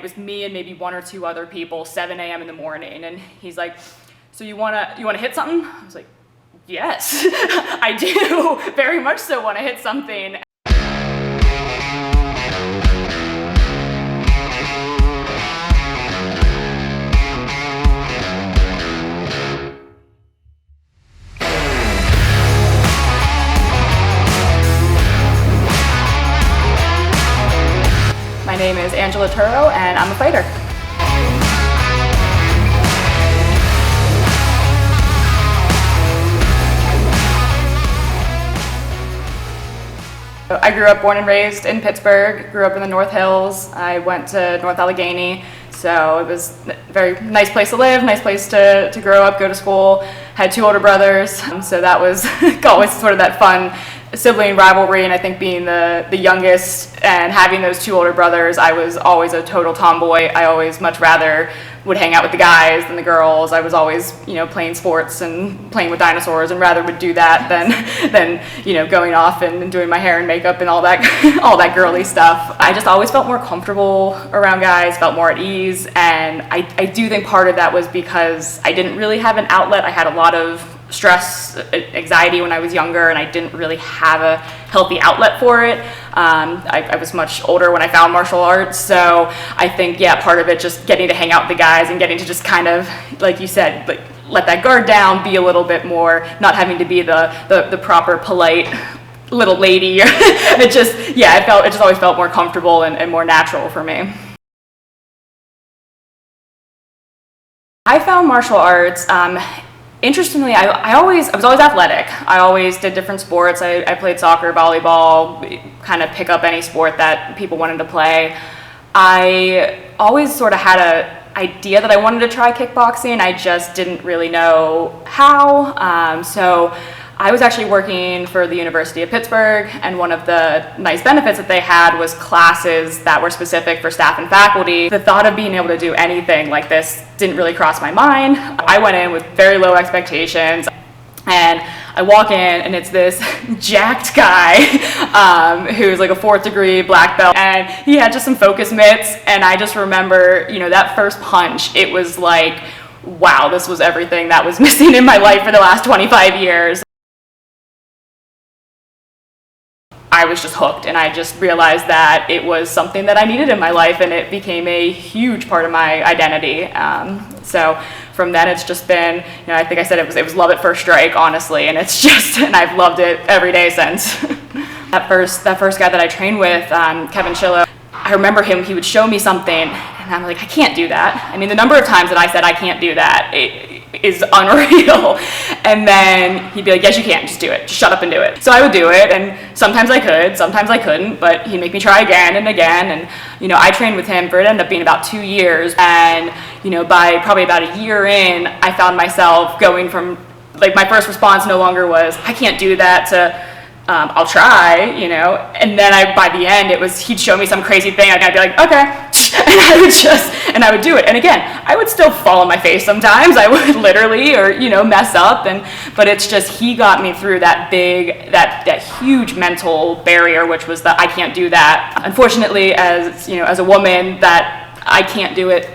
It was me and maybe one or two other people, 7 a.m. in the morning. And he's like, so you wanna hit something? I was like, yes, I do very much so want to hit something. My name is Angela Turo, and I'm a fighter. I grew up born and raised in Pittsburgh, grew up in the North Hills. I went to North Allegheny, so it was a very nice place to live, nice place to grow up, go to school. Had two older brothers, so that was always sort of that fun sibling rivalry, and I think being the youngest and having those two older brothers, I was always a total tomboy. I always much rather would hang out with the guys than the girls. I was always, playing sports and playing with dinosaurs, and rather would do that than going off and doing my hair and makeup and all that all that girly stuff. I just always felt more comfortable around guys, felt more at ease, and I do think part of that was because I didn't really have an outlet. I had a lot of stress, anxiety when I was younger, and I didn't really have a healthy outlet for it. I was much older when I found martial arts, so I think, part of it just getting to hang out with the guys and getting to just kind of, like you said, like, let that guard down, be a little bit more, not having to be the proper polite little lady. It just always felt more comfortable and more natural for me. I found martial arts, interestingly, I was always athletic. I always did different sports. I played soccer, volleyball, kind of pick up any sport that people wanted to play. I always sort of had an idea that I wanted to try kickboxing. I just didn't really know how. So I was actually working for the University of Pittsburgh, and one of the nice benefits that they had was classes that were specific for staff and faculty. The thought of being able to do anything like this didn't really cross my mind. I went in with very low expectations, and I walk in and it's this jacked guy who's like a 4th degree black belt, and he had just some focus mitts, and I just remember, that first punch, it was like, wow, this was everything that was missing in my life for the last 25 years. I was just hooked, and I just realized that it was something that I needed in my life, and it became a huge part of my identity. So from then, it's just been, I think I said it was love at first strike, honestly, and and I've loved it every day since. That first guy that I trained with, Kevin Chillo, I remember he would show me something, and I'm like, I can't do that. I mean, the number of times that I said I can't do that, is unreal. And then he'd be like, yes, you can, just do it, just shut up and do it. So I would do it, and sometimes I could, sometimes I couldn't, but he'd make me try again and again. And I trained with him for, it ended up being about 2 years, and by probably about a year in, I found myself going from, like, my first response no longer was, I can't do that, to I'll try, and then by the end, he'd show me some crazy thing, and I'd be like, okay, and I would do it. And again, I would still fall on my face sometimes. I would literally, or, mess up, but it's just, he got me through that huge mental barrier, which was that I can't do that. Unfortunately, as a woman, that I can't do it,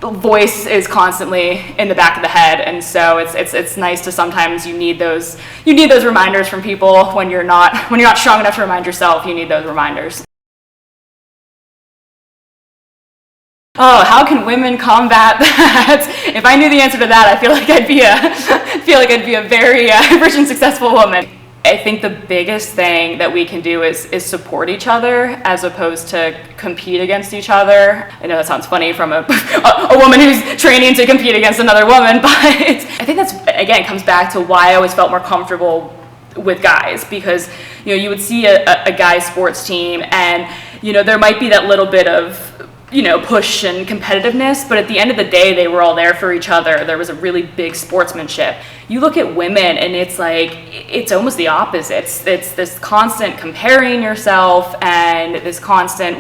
voice is constantly in the back of the head, and so it's nice to sometimes you need those reminders from people when you're not strong enough to remind yourself. You need those reminders. Oh, how can women combat that? If I knew the answer to that, I feel like I'd be a very rich and successful woman. I think the biggest thing that we can do is support each other as opposed to compete against each other. I know that sounds funny from a woman who's training to compete against another woman, but I think that's, again, comes back to why I always felt more comfortable with guys, because you would see a guy's sports team, and there might be that little bit of push and competitiveness, but at the end of the day, they were all there for each other. There was a really big sportsmanship. You look at women, and it's like, it's almost the opposite. It's this constant comparing yourself, and this constant,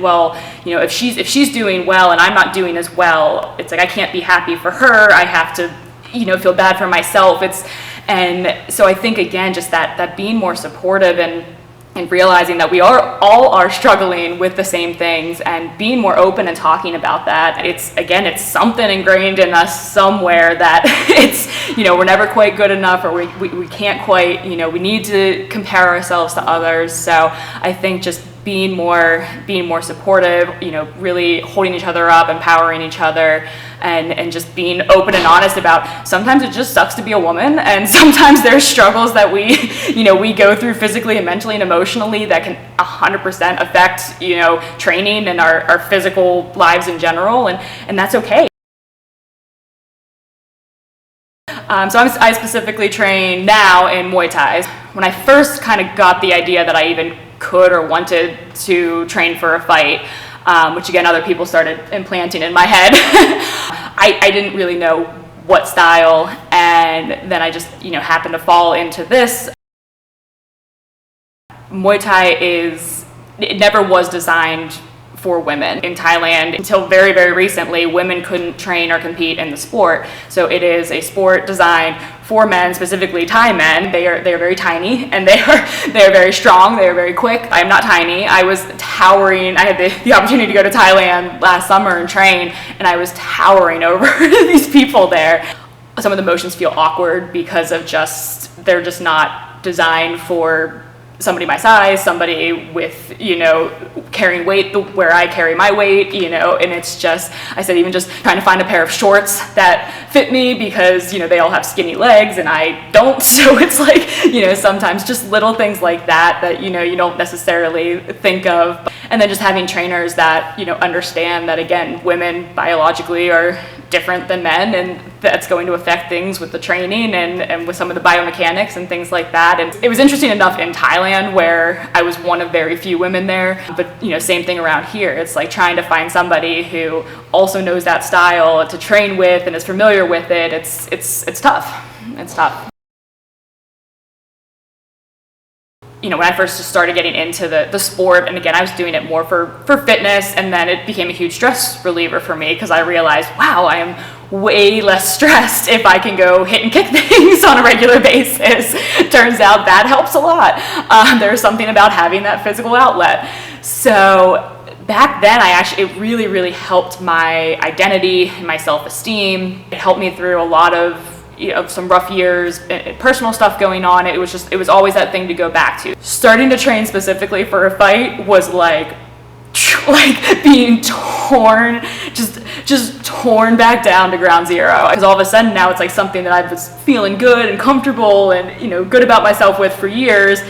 if she's doing well and I'm not doing as well, it's like I can't be happy for her. I have to, feel bad for myself. And so I think, again, just that being more supportive and and realizing that we all are struggling with the same things, and being more open and talking about that. It's something ingrained in us somewhere that it's, we're never quite good enough, or we can't quite, we need to compare ourselves to others. So I think just being more supportive, really holding each other up, empowering each other, and just being open and honest about, sometimes it just sucks to be a woman, and sometimes there's struggles that we go through physically and mentally and emotionally that can 100% affect, training and our physical lives in general, and that's okay. So I specifically train now in Muay Thai. When I first kind of got the idea that I even could or wanted to train for a fight, which again other people started implanting in my head, I didn't really know what style, and then I just happened to fall into this. Muay Thai it never was designed for women. In Thailand, until very, very recently, women couldn't train or compete in the sport. So it is a sport designed for men, specifically Thai men. They are very tiny, and they are very strong. They are very quick. I am not tiny. I was towering. I had the opportunity to go to Thailand last summer and train, and I was towering over these people there. Some of the motions feel awkward because they're just not designed for somebody my size, somebody with, carrying weight where I carry my weight, and it's just, I said, even just trying to find a pair of shorts that fit me, because, they all have skinny legs and I don't. So it's like, sometimes just little things like that, you don't necessarily think of. And then just having trainers that, understand that, again, women biologically are different than men, and that's going to affect things with the training and with some of the biomechanics and things like that. And it was interesting enough in Thailand, where I was one of very few women there, but same thing around here. It's like trying to find somebody who also knows that style to train with and is familiar with it. It's tough. It's tough. When I first just started getting into the sport, and again, I was doing it more for fitness, and then it became a huge stress reliever for me, because I realized, wow, I am way less stressed if I can go hit and kick things on a regular basis. Turns out that helps a lot. There's something about having that physical outlet. So back then, it really, really helped my identity and my self-esteem. It helped me through a lot of some rough years, personal stuff going on. It was always that thing to go back to. Starting to train specifically for a fight was like being torn, just torn back down to ground zero. Because all of a sudden now it's like something that I was feeling good and comfortable and good about myself with for years.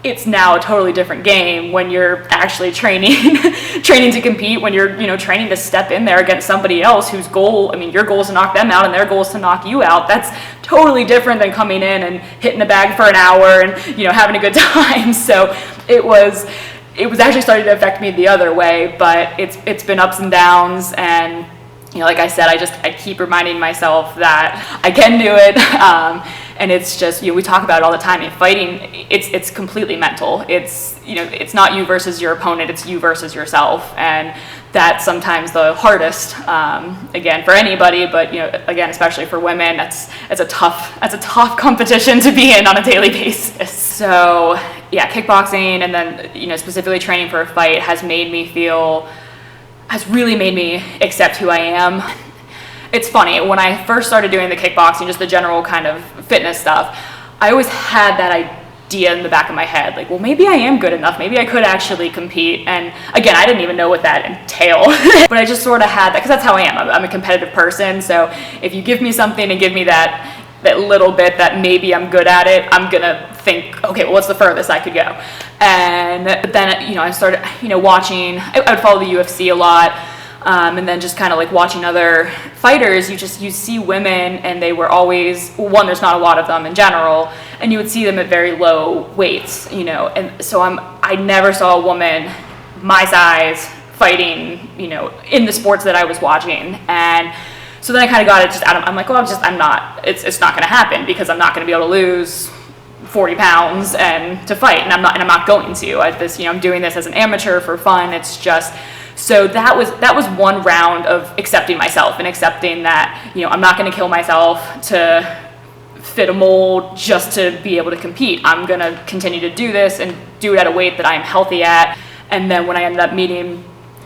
It's now a totally different game when you're actually training to compete, when you're training to step in there against somebody else whose goal, your goal is to knock them out and their goal is to knock you out. That's totally different than coming in and hitting the bag for an hour and having a good time. So it was actually starting to affect me the other way, but it's been ups and downs, and like I said, I keep reminding myself that I can do it. And it's just, we talk about it all the time. In fighting, it's completely mental. It's not you versus your opponent, it's you versus yourself. And that's sometimes the hardest, again, for anybody, but again, especially for women, it's a tough competition to be in on a daily basis. So yeah, kickboxing, and then specifically training for a fight has really made me accept who I am. It's funny, when I first started doing the kickboxing, just the general kind of fitness stuff, I always had that idea in the back of my head, like, well, maybe I am good enough, maybe I could actually compete. And again, I didn't even know what that entailed, but I just sort of had that, because that's how I am. I'm a competitive person, so if you give me something and give me that little bit that maybe I'm good at it, I'm gonna think, okay, well, what's the furthest I could go? And then, I started, watching, I would follow the UFC a lot. And then just kind of like watching other fighters, you see women, and they were always, one, there's not a lot of them in general, and you would see them at very low weights, and so I never saw a woman my size fighting, in the sports that I was watching. And so then I kind of got it just out of, I'm like, well, it's not going to happen, because I'm not going to be able to lose 40 pounds and to fight, and I'm not going to. I'm doing this as an amateur for fun. It's just, so that was one round of accepting myself and accepting that, I'm not going to kill myself to fit a mold just to be able to compete. I'm going to continue to do this and do it at a weight that I'm healthy at. And then when I ended up meeting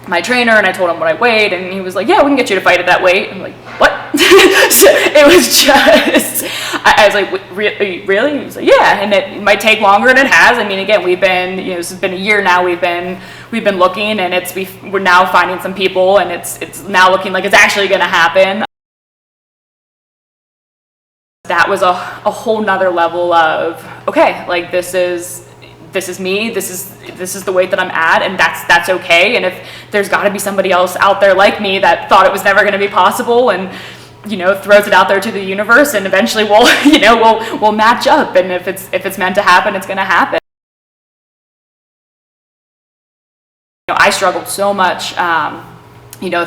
my trainer and I told him what I weighed, and he was like, yeah, we can get you to fight at that weight. I'm like, what? So it was just, I was like, really? He was like, yeah, and it might take longer, and it has. I mean, again, we've been, this has been a year now, we've been looking, and we're now finding some people, and it's now looking like it's actually going to happen. That was a whole nother level of, okay, like this is me, this is the weight that I'm at, and that's okay. And if there's got to be somebody else out there like me that thought it was never going to be possible, and throws it out there to the universe, and eventually we'll match up, and if it's meant to happen, it's going to happen. I struggled so much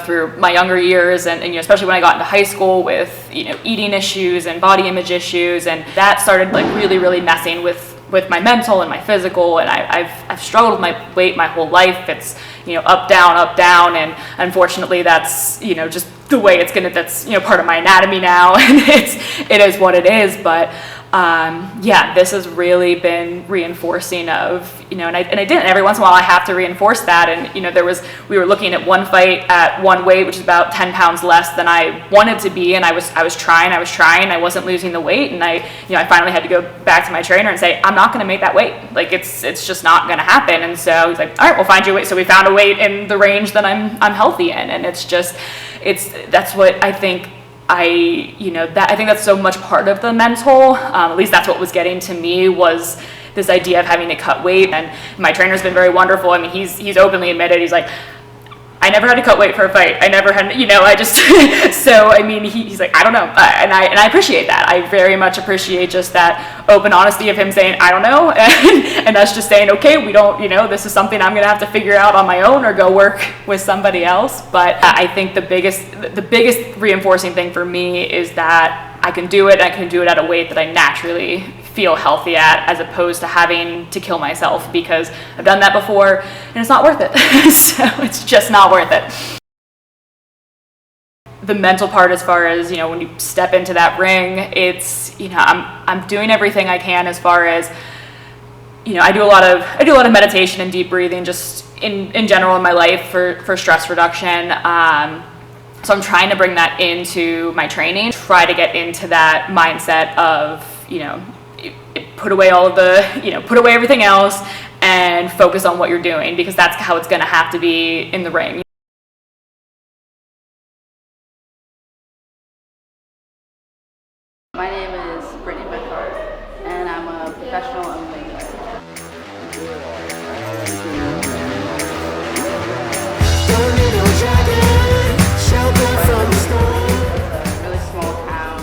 through my younger years, and especially when I got into high school with eating issues and body image issues, and that started like really messing with my mental and my physical. And I've struggled with my weight my whole life. It's up down, and unfortunately that's just the way that's part of my anatomy now, and it is what it is. But this has really been reinforcing of, and I didn't. Every once in a while I have to reinforce that. And, we were looking at one fight at one weight, which is about 10 pounds less than I wanted to be. And I was trying, I wasn't losing the weight. And I finally had to go back to my trainer and say, I'm not going to make that weight. Like it's just not going to happen. And so he's like, all right, we'll find you a weight. So we found a weight in the range that I'm healthy in. And that's what I think. I think that's so much part of the mental, at least that's what was getting to me, was this idea of having to cut weight. And my trainer's been very wonderful. I mean, he's openly admitted, he's like, I never had to cut weight for a fight. I never had, I just, so, I mean, he's like, I don't know. And I appreciate that. I very much appreciate just that open honesty of him saying, I don't know. And us just saying, okay, we don't, this is something I'm going to have to figure out on my own or go work with somebody else. But I think the biggest reinforcing thing for me is that I can do it. I can do it at a weight that I naturally feel healthy at, as opposed to having to kill myself, because I've done that before and it's not worth it. So it's just not worth it. The mental part, as far as when you step into that ring, it's I'm doing everything I can, as far as I do a lot of meditation and deep breathing just in general in my life for stress reduction. So I'm trying to bring that into my training, try to get into that mindset of put away put away everything else and focus on what you're doing, because that's how it's going to have to be in the ring. My name is Brittany McCart, and I'm a professional MMA player. It's a really small town.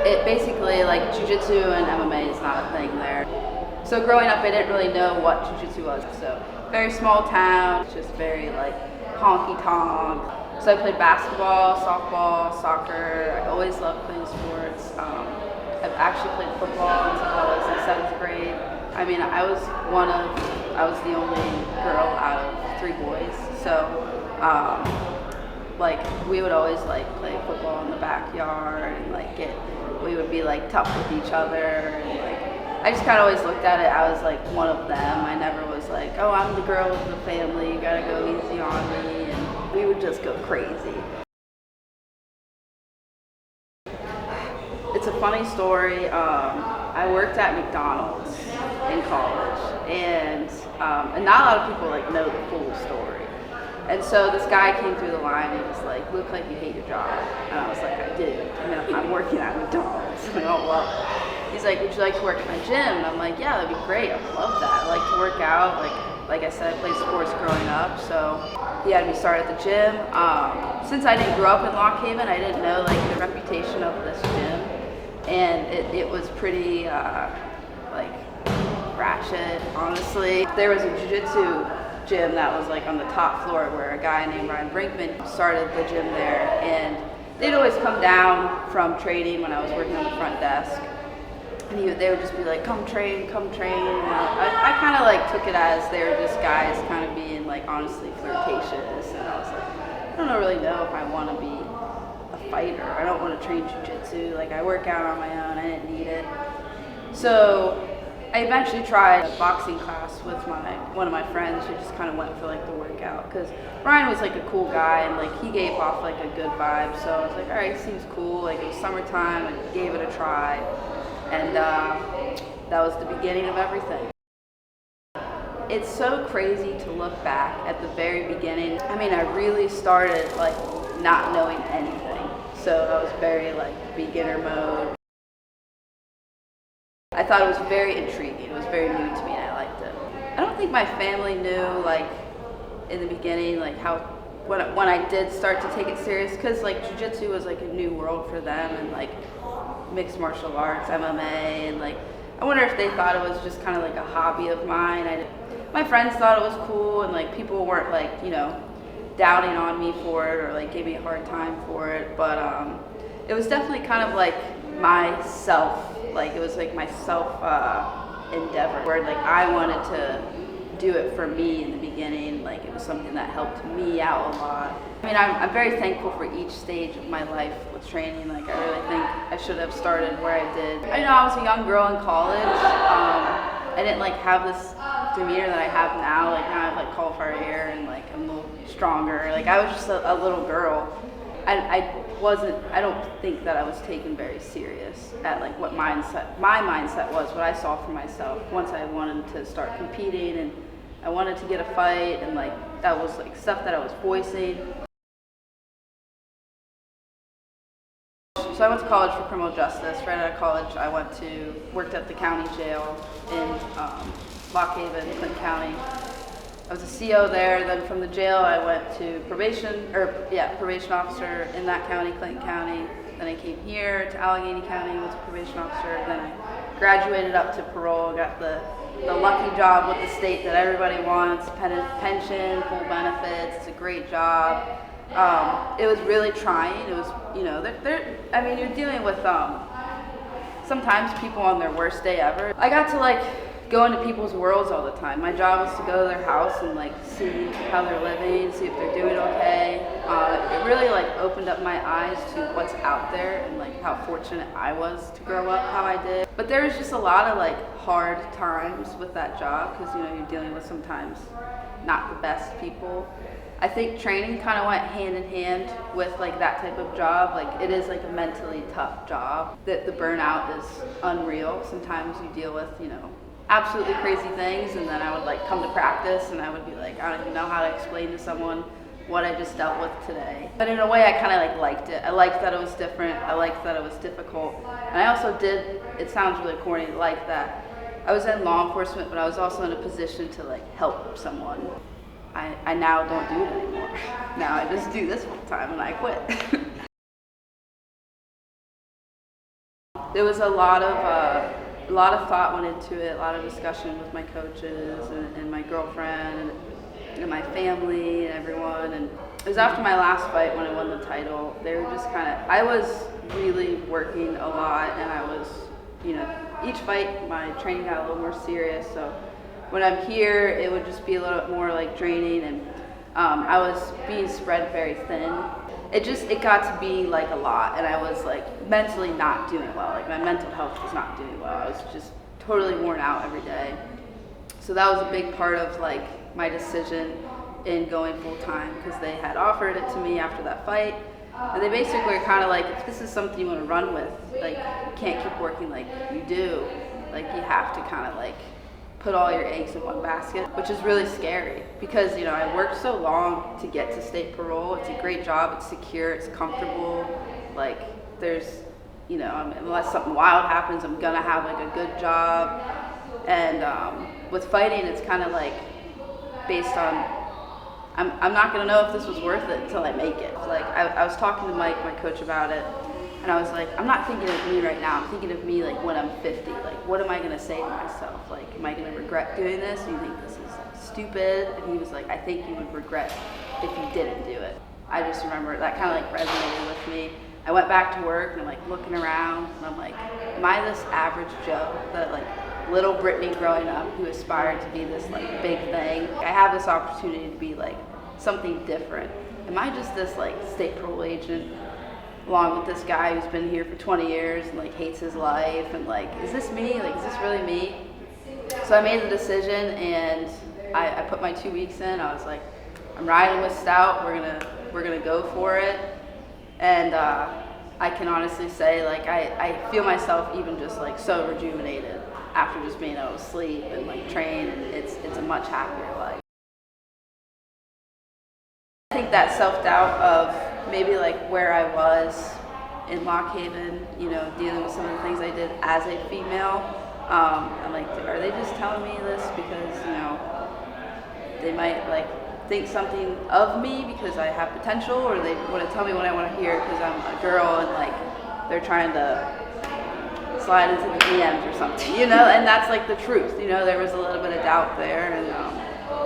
It basically, like, jiu-jitsu and MMA is not a thing there. So growing up, I didn't really know what jiu-jitsu was. So very small town, just very like honky-tonk. So I played basketball, softball, soccer. I always loved playing sports. I've actually played football until I was in 7th grade. I mean, I was the only girl out of 3 boys. So, like, we would always like play football in the backyard, and we would be like tough with each other, and I just kind of always looked at it. I was like one of them. I never was like, oh, I'm the girl with the family, you gotta go easy on me, and we would just go crazy. It's a funny story. I worked at McDonald's in college, and not a lot of people know the full story. And so this guy came through the line and he was like, look like you hate your job. And I was like, I do. And I'm working at McDonald's. I'm like, oh, well. He's like, would you like to work at my gym? And I'm like, yeah, that'd be great. I would love that. I like to work out. Like I said, I played sports growing up. So he had me start at the gym. Since I didn't grow up in Lock Haven, I didn't know the reputation of this gym. And it was pretty ratchet, honestly. There was a jiu-jitsu gym that was on the top floor, where a guy named Ryan Brinkman started the gym there, and they'd always come down from training when I was working on the front desk, and they would just be like, come train, and I kind of took it as they were just guys kind of being honestly flirtatious, and I was like, I don't really know if I want to be a fighter. I don't want to train jiu-jitsu. I work out on my own. I didn't need it. So I eventually tried a boxing class with one of my friends who just kind of went for like the workout, because Ryan was like a cool guy and like he gave off like a good vibe. So I was like, all right, seems cool. Like it was summertime, I gave it a try, and that was the beginning of everything. It's so crazy to look back at the very beginning. I mean, I really started like not knowing anything, so I was very like beginner mode. I thought it was very intriguing. It was very new to me, and I liked it. I don't think my family knew, like, in the beginning, like how when I did start to take it serious, because like jiu-jitsu was like a new world for them, and like mixed martial arts, MMA, and like I wonder if they thought it was just kind of like a hobby of mine. My friends thought it was cool, and like people weren't like, you know, doubting on me for it or like gave me a hard time for it, but it was definitely kind of like myself. Like it was like my self endeavor, where like I wanted to do it for me in the beginning. Like it was something that helped me out a lot. I mean, I'm very thankful for each stage of my life with training. Like I really think I should have started where I did. I know I was a young girl in college. I didn't like have this demeanor that I have now. Like now I have like cauliflower hair and like I'm a little stronger. Like I was just a little girl. I don't think that I was taken very serious at like what my mindset was, what I saw for myself once I wanted to start competing and I wanted to get a fight, and like that was like stuff that I was voicing. So I went to college for criminal justice. Right out of college, I worked at the county jail in Lock Haven, Clinton County. I was a CO there. Then from the jail, I went to probation officer in that county, Clinton County. Then I came here to Allegheny County, was a probation officer. Then I graduated up to parole, got the lucky job with the state that everybody wants, pension, full benefits. It's a great job. It was really trying. It was, you know, I mean, you're dealing with sometimes people on their worst day ever. I got to like go into people's worlds all the time. My job was to go to their house and like see how they're living, see if they're doing okay. It really like opened up my eyes to what's out there and like how fortunate I was to grow up how I did. But there was just a lot of like hard times with that job, because you know you're dealing with sometimes not the best people. I think training kind of went hand in hand with like that type of job. Like it is like a mentally tough job. That the burnout is unreal. Sometimes you deal with, you know, absolutely crazy things, and then I would like come to practice and I would be like, I don't even know how to explain to someone what I just dealt with today. But in a way I kind of like liked it. I liked that it was different. I liked that it was difficult. And I also did, it sounds really corny, like that I was in law enforcement, but I was also in a position to like help someone. I now don't do it anymore. Now I just do this full time and I quit. There was a lot of thought went into it, a lot of discussion with my coaches and my girlfriend and my family and everyone. And it was after my last fight when I won the title. They were just I was really working a lot, and I was, you know, each fight my training got a little more serious. So when I'm here, it would just be a little bit more like draining, and I was being spread very thin. It got to be like a lot, and I was like mentally not doing well. Like my mental health was not doing well. I was just totally worn out every day. So that was a big part of like my decision in going full time, because they had offered it to me after that fight, and they basically were kind of like, if this is something you want to run with, like you can't keep working like you do. Like you have to kind of like put all your eggs in one basket, which is really scary, because you know I worked so long to get to state parole. It's a great job, it's secure, it's comfortable. Like there's, you know, unless something wild happens, I'm gonna have like a good job. And with fighting, it's kind of like based on, I'm not gonna know if this was worth it until I make it. Like I was talking to Mike, my coach, about it. And I was like, I'm not thinking of me right now. I'm thinking of me like when I'm 50. Like, what am I going to say to myself? Like, am I going to regret doing this? Do you think this is like stupid? And he was like, I think you would regret if you didn't do it. I just remember that kind of like resonated with me. I went back to work and I'm like looking around and I'm like, am I this average Joe, that like little Brittany growing up who aspired to be this like big thing? I have this opportunity to be like something different. Am I just this like state parole agent along with this guy who's been here for 20 years and like hates his life, and like, is this me? Like, is this really me? So I made the decision, and I put my 2 weeks in. I was like, I'm riding with Stout. We're gonna go for it. And I can honestly say, like, I feel myself even just like so rejuvenated after just being able to sleep and like train, and it's a much happier life. I think that self-doubt of maybe like where I was in Lock Haven, you know, dealing with some of the things I did as a female. I'm like, are they just telling me this because, you know, they might like think something of me because I have potential, or they want to tell me what I want to hear because I'm a girl and like they're trying to slide into the DMs or something, you know? And that's like the truth, you know. There was a little bit of doubt there, and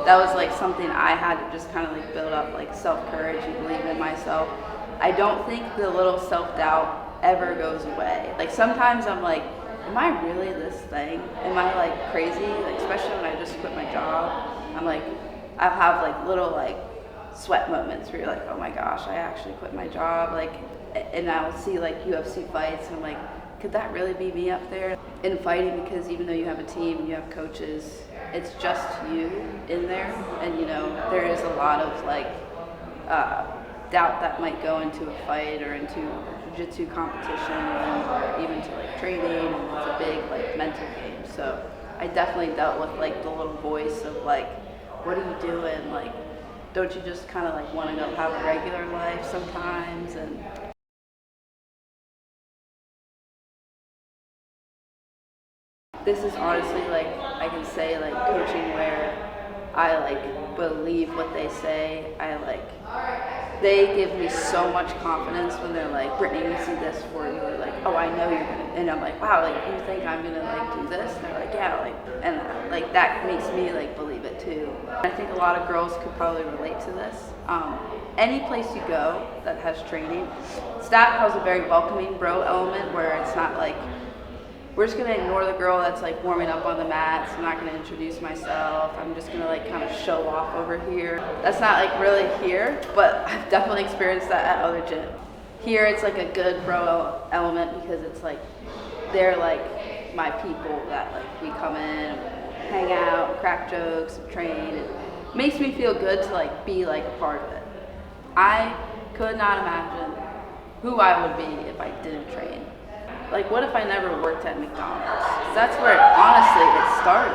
that was like something I had to just kind of like build up, like self-courage and believe in myself. I don't think the little self-doubt ever goes away. Like sometimes I'm like, am I really this thing? Am I like crazy? Like, especially when I just quit my job, I'm like, I'll have like little like sweat moments where you're like, oh my gosh, I actually quit my job. Like, and I'll see like UFC fights, and I'm like, could that really be me up there in fighting? Because even though you have a team and you have coaches, it's just you in there, and you know, there is a lot of like doubt that might go into a fight or into jiu-jitsu competition, or even to like training. It's a big like mental game. So I definitely dealt with like the little voice of like, what are you doing? Like, don't you just kind of like want to go have a regular life sometimes? And this is honestly like, I can say like coaching where I like believe what they say. I like, they give me so much confidence when they're like, Brittany, we see this for you. Or like, oh, I know you're gonna, and I'm like, wow, like you think I'm gonna like do this? And they're like, yeah, like, and like that makes me like believe it too. I think a lot of girls could probably relate to this. Any place you go that has training, Stat has a very welcoming bro element where it's not like, we're just gonna ignore the girl that's like warming up on the mats. I'm not gonna introduce myself. I'm just gonna like kind of show off over here. That's not like really here, but I've definitely experienced that at other gyms. Here it's like a good bro element because it's like, they're like my people that like we come in, hang out, crack jokes, train. It makes me feel good to like be like a part of it. I could not imagine who I would be if I didn't train. Like, what if I never worked at McDonald's? That's where, honestly, it started.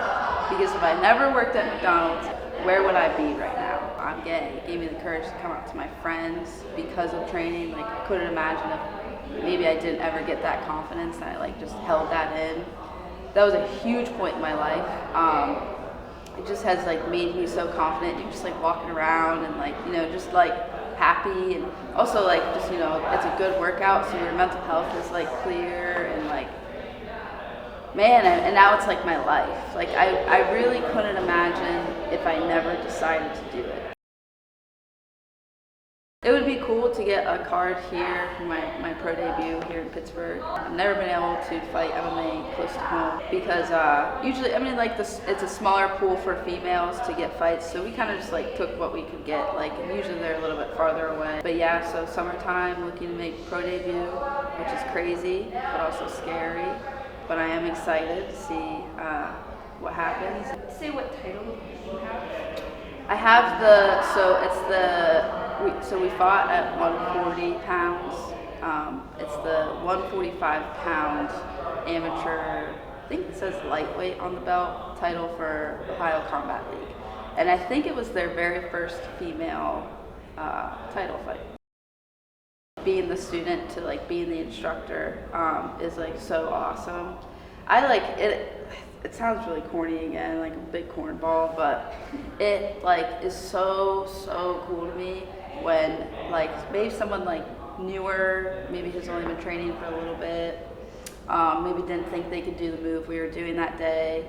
Because if I never worked at McDonald's, where would I be right now? I'm gay. It gave me the courage to come out to my friends because of training. Like, I couldn't imagine if maybe I didn't ever get that confidence and I, like, just held that in. That was a huge point in my life. It just has, like, made me so confident. You're just, like, walking around and, like, you know, just, like, happy, and also like just, you know, it's a good workout, so your mental health is like clear, and like, man, and now it's like my life. Like I really couldn't imagine if I never decided to do it. It would be cool to get a card here for my pro debut here in Pittsburgh. I've never been able to fight MMA close to home because usually, I mean, like this, it's a smaller pool for females to get fights, so we kind of just like took what we could get. Like, and usually they're a little bit farther away. But yeah, so summertime, looking to make pro debut, which is crazy but also scary. But I am excited to see what happens. Say what title you have. I have so we fought at 140 pounds. It's the 145 pound amateur, I think it says lightweight on the belt, title for Ohio Combat League. And I think it was their very first female title fight. Being the student to like being the instructor is like so awesome. I like it. It sounds really corny again, like a big cornball, but it like is so cool to me when like maybe someone like newer, maybe who's only been training for a little bit, maybe didn't think they could do the move we were doing that day,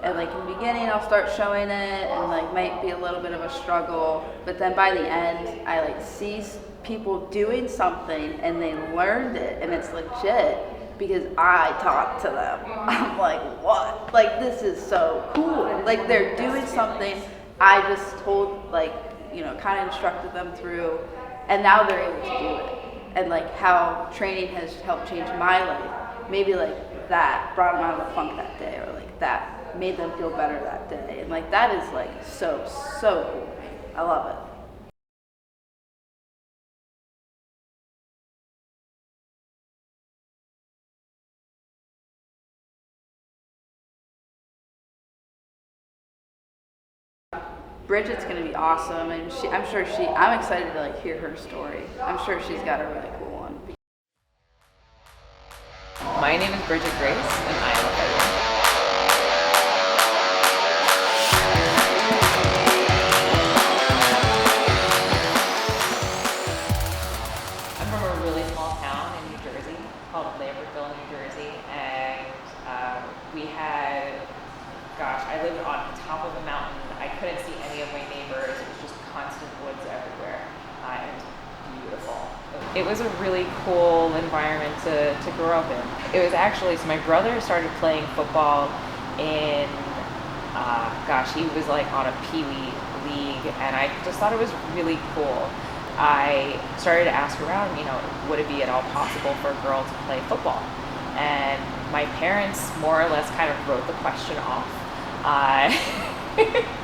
and like in the beginning I'll start showing it and like might be a little bit of a struggle, but then by the end I like see people doing something and they learned it and it's legit because I taught to them. I'm like, what? Like, this is so cool. Like, they're doing something I just told, like, you know, kind of instructed them through, and now they're able to do it. And like how training has helped change my life. Maybe like that brought them out of the funk that day, or like that made them feel better that day. And like that is like so cool. I love it. Bridget's gonna be awesome, and I'm excited to like hear her story. I'm sure she's got a really cool one. My name is Bridget Grace, and I love everyone. I'm from a really small town in New Jersey called Lambertville, New Jersey, and we had, gosh, I lived on top of a mountain. I couldn't see any of my neighbors. It was just constant woods everywhere, and beautiful. It was a really cool environment to grow up in. It was actually, so my brother started playing football in, gosh, he was like on a Pee-wee league, and I just thought it was really cool. I started to ask around, would it be at all possible for a girl to play football? And my parents more or less kind of wrote the question off.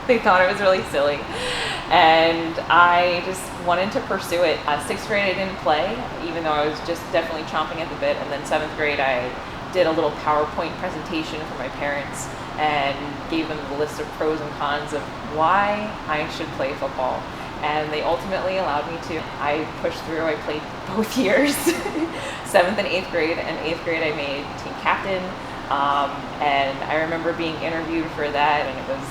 They thought it was really silly, and I just wanted to pursue it. Sixth grade I didn't play, even though I was just definitely chomping at the bit, and then seventh grade I did a little PowerPoint presentation for my parents and gave them the list of pros and cons of why I should play football. And they ultimately allowed me to. I pushed through. I played both years, 7th and 8th grade. And 8th grade I made team captain. And I remember being interviewed for that, and it was,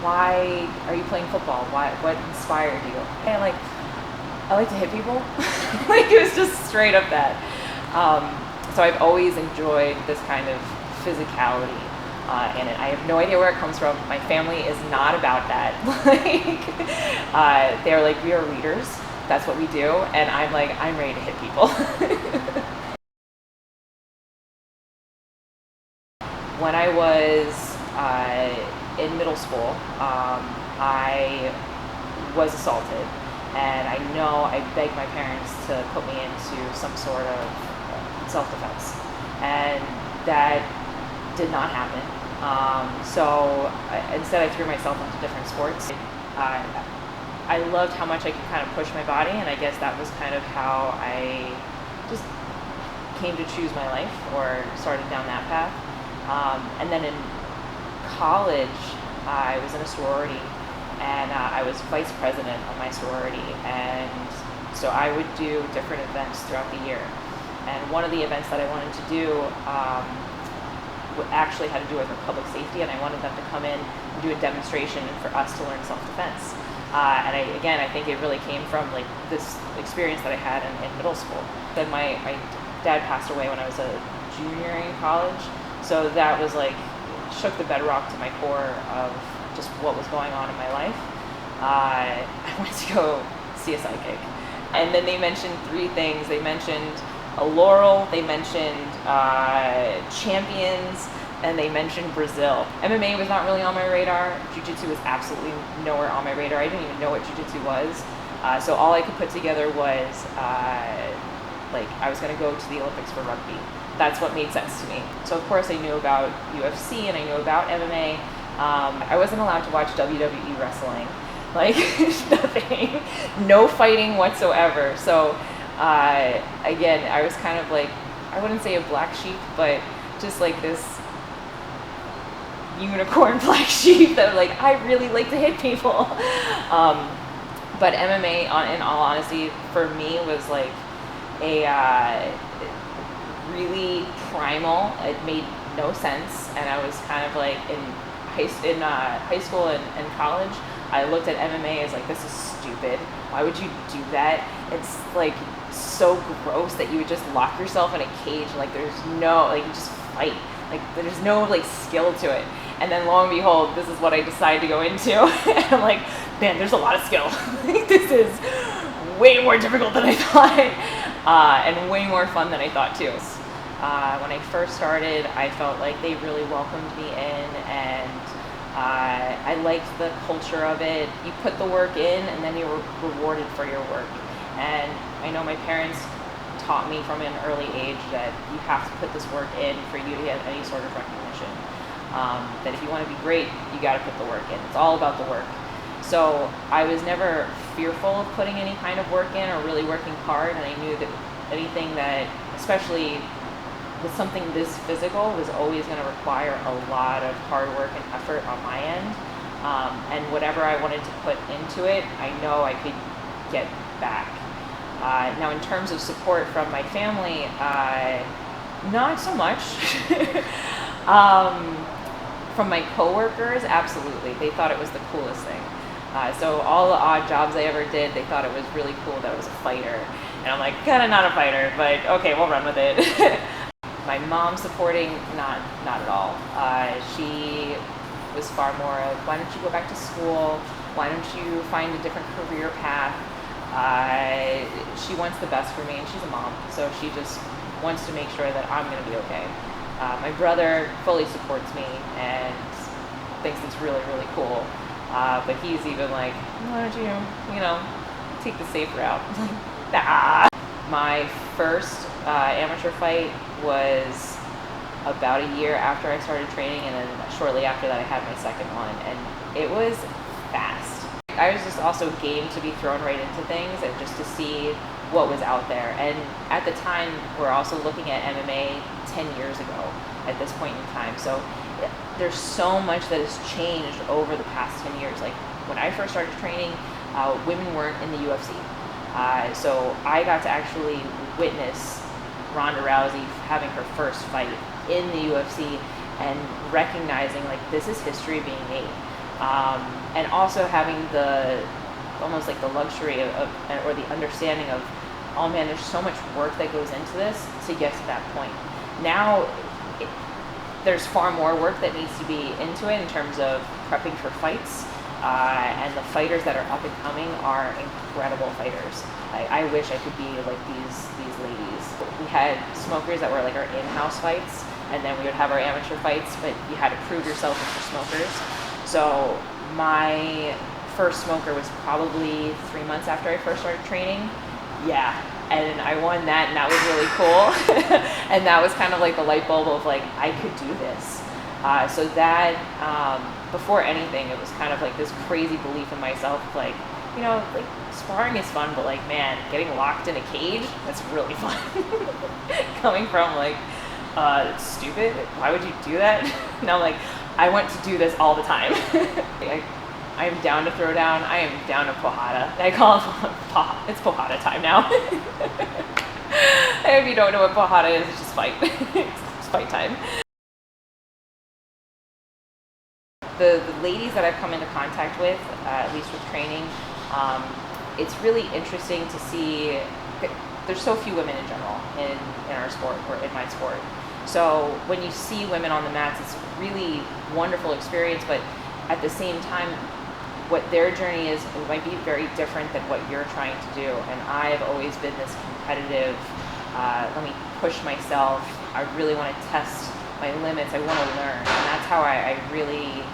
why are you playing football? What inspired you? And I like to hit people. It was just straight up that. So I've always enjoyed this kind of physicality. And I have no idea where it comes from. My family is not about that. They're like, we are readers. That's what we do. And I'm like, I'm ready to hit people. When I was in middle school, I was assaulted. And I know I begged my parents to put me into some sort of self-defense. And that did not happen. Instead I threw myself into different sports. I loved how much I could kind of push my body, and I guess that was kind of how I just came to choose my life, or started down that path. And then in college, I was in a sorority, and I was vice president of my sorority, and so I would do different events throughout the year. And one of the events that I wanted to do actually had to do with public safety, and I wanted them to come in and do a demonstration and for us to learn self-defense. And I think it really came from like this experience that I had in middle school. Then my dad passed away when I was a junior in college, so that was like shook the bedrock to my core of just what was going on in my life. I wanted to go see a psychic, and then they mentioned 3 things. They mentioned a laurel, they mentioned champions, and they mentioned Brazil. MMA was not really on my radar. Jiu-jitsu was absolutely nowhere on my radar. I didn't even know what jiu-jitsu was. So all I could put together was I was gonna go to the Olympics for rugby. That's what made sense to me. So of course I knew about UFC and I knew about MMA. I wasn't allowed to watch WWE wrestling. Nothing, no fighting whatsoever. So again, I was kind of like, I wouldn't say a black sheep, but just like this unicorn black sheep that I really like to hit people. But MMA, in all honesty, for me was like a really primal. It made no sense, and I was kind of like in high school and college. I looked at MMA as like, this is stupid. Why would you do that? It's like so gross that you would just lock yourself in a cage. There's no, you just fight. There's no skill to it. And then lo and behold, this is what I decided to go into. And I'm like, man, there's a lot of skill. This is way more difficult than I thought, and way more fun than I thought too. When I first started, I felt like they really welcomed me in, and I liked the culture of it. You put the work in, and then you're rewarded for your work. And I know my parents taught me from an early age that you have to put this work in for you to get any sort of recognition. That if you want to be great, you got to put the work in. It's all about the work. So I was never fearful of putting any kind of work in or really working hard, and I knew that anything that, especially with something this physical, was always going to require a lot of hard work and effort on my end. And whatever I wanted to put into it, I know I could get back. Now, in terms of support from my family, not so much. From my coworkers, absolutely. They thought it was the coolest thing. So all the odd jobs I ever did, they thought it was really cool that I was a fighter. And I'm like, kind of not a fighter, but okay, we'll run with it. My mom supporting, not at all. She was far more of, why don't you go back to school? Why don't you find a different career path? She wants the best for me, and she's a mom, so she just wants to make sure that I'm going to be okay. My brother fully supports me and thinks it's really, really cool. But he's even like, why don't you take the safe route? I'm like, nah. My first amateur fight was about a year after I started training, and then shortly after that I had my second one, and it was fast. I was just also game to be thrown right into things and just to see what was out there. And at the time, we're also looking at MMA 10 years ago at this point in time. So there's so much that has changed over the past 10 years. Like when I first started training, women weren't in the UFC. So I got to actually witness Ronda Rousey having her first fight in the UFC and recognizing like this is history being made. And also having almost like the luxury of or the understanding of, oh man, there's so much work that goes into this to get to that point. Now, there's far more work that needs to be into it in terms of prepping for fights. And the fighters that are up and coming are incredible fighters. I wish I could be like these ladies. We had smokers that were like our in-house fights, and then we would have our amateur fights, but you had to prove yourself if you're smokers. So my first smoker was probably 3 months after I first started training. Yeah, and I won that, and that was really cool. And that was kind of like the light bulb of like, I could do this. So that, before anything, it was kind of like this crazy belief in myself, like, like sparring is fun, but like, man, getting locked in a cage, that's really fun. Coming from like, it's stupid, why would you do that? Now like, I want to do this all the time. I am down to throw down. I am down to pojada. I call it it's pojada time now. If you don't know what pojada is, it's just fight. It's fight time. The ladies that I've come into contact with, at least with training, it's really interesting to see. There's so few women in general in our sport, or in my sport. So when you see women on the mats, it's really wonderful experience, but at the same time, what their journey is, it might be very different than what you're trying to do. And I've always been this competitive, let me push myself, I really want to test my limits, I want to learn. And that's how I really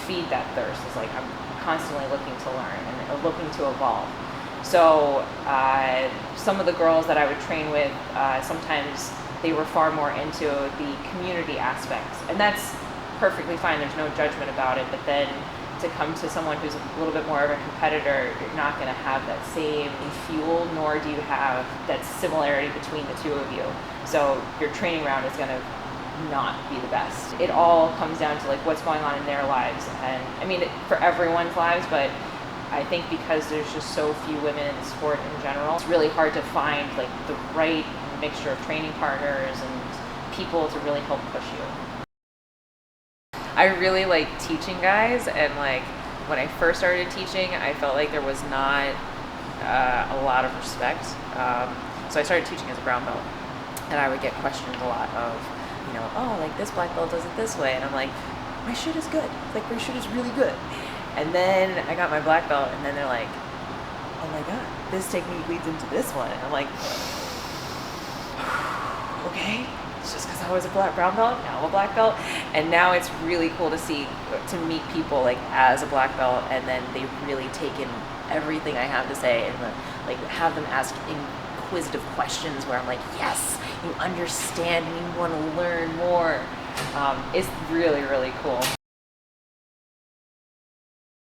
feed that thirst. It's like I'm constantly looking to learn and looking to evolve. So some of the girls that I would train with, sometimes they were far more into the community aspects, and that's perfectly fine. There's no judgment about it. But then to come to someone who's a little bit more of a competitor, you're not going to have that same fuel, nor do you have that similarity between the two of you. So your training round is going to not be the best. It all comes down to like what's going on in their lives, and I mean for everyone's lives, but I think because there's just so few women in the sport in general, it's really hard to find like the right mixture of training partners and people to really help push you. I really like teaching guys, and like when I first started teaching, I felt like there was not a lot of respect. So I started teaching as a brown belt, and I would get questioned a lot of, oh, like this black belt does it this way, and I'm like, my shit is good. Like my shit is really good. And then I got my black belt, and then they're like, oh my god, this technique leads into this one, and I'm like, okay, it's just because I was a brown belt, now I'm a black belt. And now it's really cool to meet people like as a black belt, and then they really take in everything I have to say, and like have them ask inquisitive questions where I'm like, yes, you understand and you want to learn more. is really, really cool.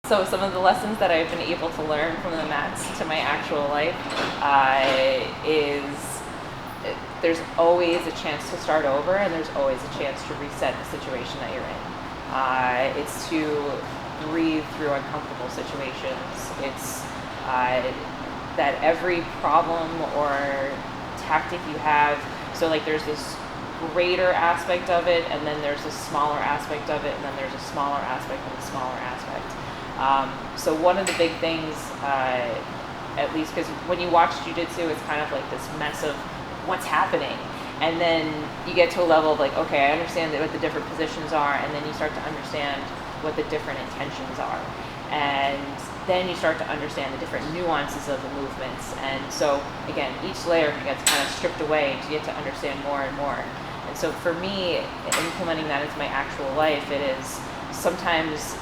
So some of the lessons that I've been able to learn from the mats to my actual life is there's always a chance to start over, and there's always a chance to reset the situation that you're in. It's to breathe through uncomfortable situations. It's that every problem or tactic you have, so like there's this greater aspect of it, and then there's a smaller aspect of it, and then there's a smaller aspect and a smaller aspect. So one of the big things, at least because when you watch jiu-jitsu, it's kind of like this mess of what's happening. And then you get to a level of like, okay, I understand what the different positions are, and then you start to understand what the different intentions are. And then you start to understand the different nuances of the movements. And so again, each layer gets kind of stripped away, and you get to understand more and more. And so for me, implementing that into my actual life, it is sometimes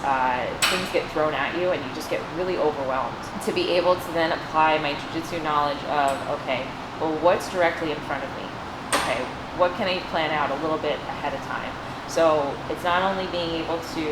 things get thrown at you and you just get really overwhelmed. To be able to then apply my jiu-jitsu knowledge of, okay, well, what's directly in front of me? Okay, what can I plan out a little bit ahead of time? So it's not only being able to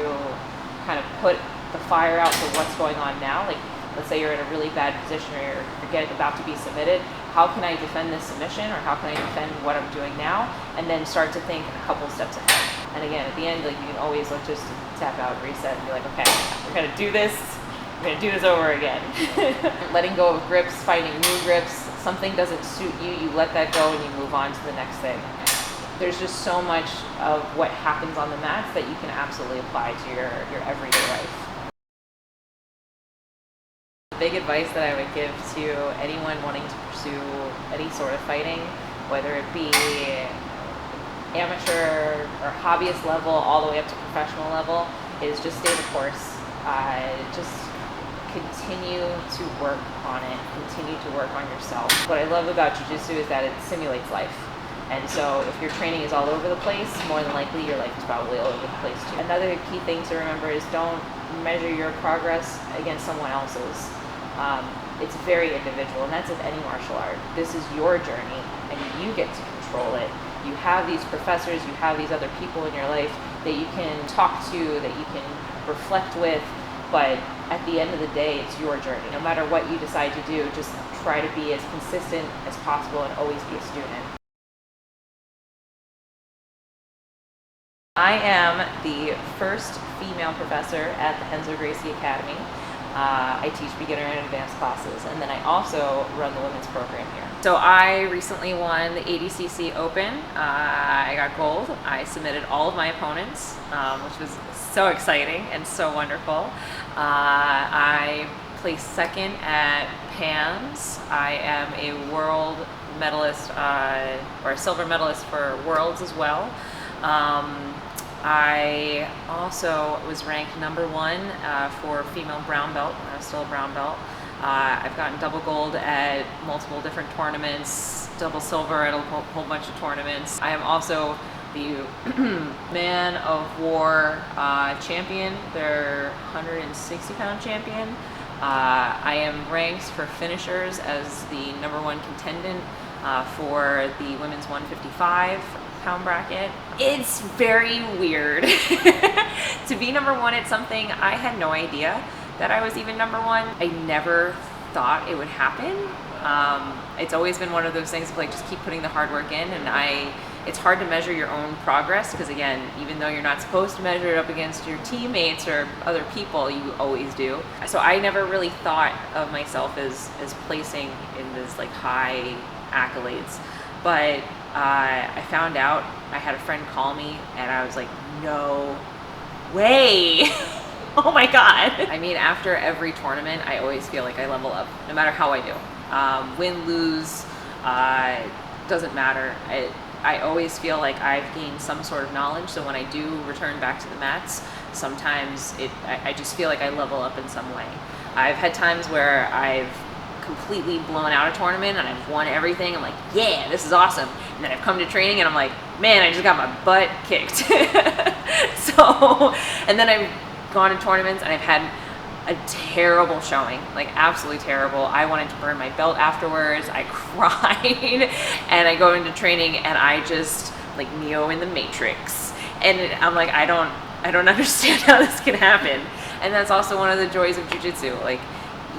kind of put the fire out for what's going on now, like let's say you're in a really bad position or you're about to be submitted, how can I defend this submission, or how can I defend what I'm doing now, and then start to think a couple steps ahead. And again, at the end, like you can always look just tap out, reset, and be like, okay, we're gonna do this, we're gonna do this over again. Letting go of grips, finding new grips, something doesn't suit you, you let that go and you move on to the next thing. There's just so much of what happens on the mats that you can absolutely apply to your everyday life. Big advice that I would give to anyone wanting to pursue any sort of fighting, whether it be amateur or hobbyist level all the way up to professional level, is just stay the course. Just continue to work on it, continue to work on yourself. What I love about jiu-jitsu is that it simulates life. And so if your training is all over the place, more than likely your life is probably all over the place too. Another key thing to remember is don't measure your progress against someone else's. It's very individual, and that's with any martial art. This is your journey, and you get to control it. You have these professors, you have these other people in your life that you can talk to, that you can reflect with, but at the end of the day, it's your journey. No matter what you decide to do, just try to be as consistent as possible and always be a student. I am the first female professor at the Hensler Gracie Academy. I teach beginner and advanced classes, and then I also run the women's program here. So I recently won the ADCC Open. I got gold. I submitted all of my opponents, which was so exciting and so wonderful. I placed second at PAMS. I am a world medalist, or a silver medalist for Worlds as well. I also was ranked #1 for female brown belt when I was still a brown belt. I've gotten double gold at multiple different tournaments, double silver at a whole bunch of tournaments. I am also the Man of War champion, their 160-pound champion. I am ranked for finishers as the #1 contendant for the women's 155-pound bracket. It's very weird to be #1 at something. I had no idea that I was even #1. I never thought it would happen. It's always been one of those things of like just keep putting the hard work in, and it's hard to measure your own progress because again, even though you're not supposed to measure it up against your teammates or other people, you always do. So I never really thought of myself as placing in this like high accolades, but I found out. I had a friend call me and I was like, no way. Oh my God. I mean, after every tournament, I always feel like I level up, no matter how I do. Win, lose, doesn't matter. I always feel like I've gained some sort of knowledge, so when I do return back to the mats, sometimes I just feel like I level up in some way. I've had times where I've completely blown out a tournament and I've won everything. I'm like, yeah, this is awesome. And then I've come to training and I'm like, man, I just got my butt kicked. And then I've gone to tournaments and I've had a terrible showing, like absolutely terrible. I wanted to burn my belt afterwards. I cried and I go into training and I just like Neo in the Matrix. And I'm like, I don't understand how this can happen. And that's also one of the joys of jiu-jitsu. Like,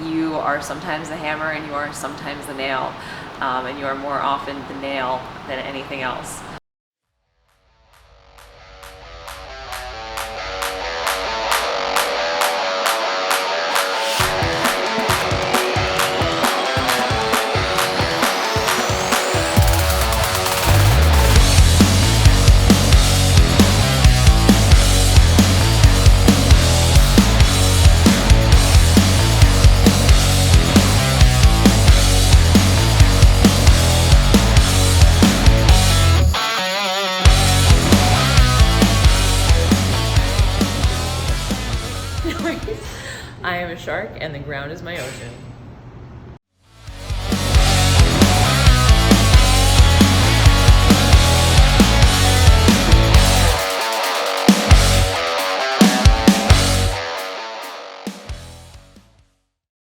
you are sometimes the hammer and you are sometimes the nail, and you are more often the nail than anything else. I am a shark and the ground is my ocean.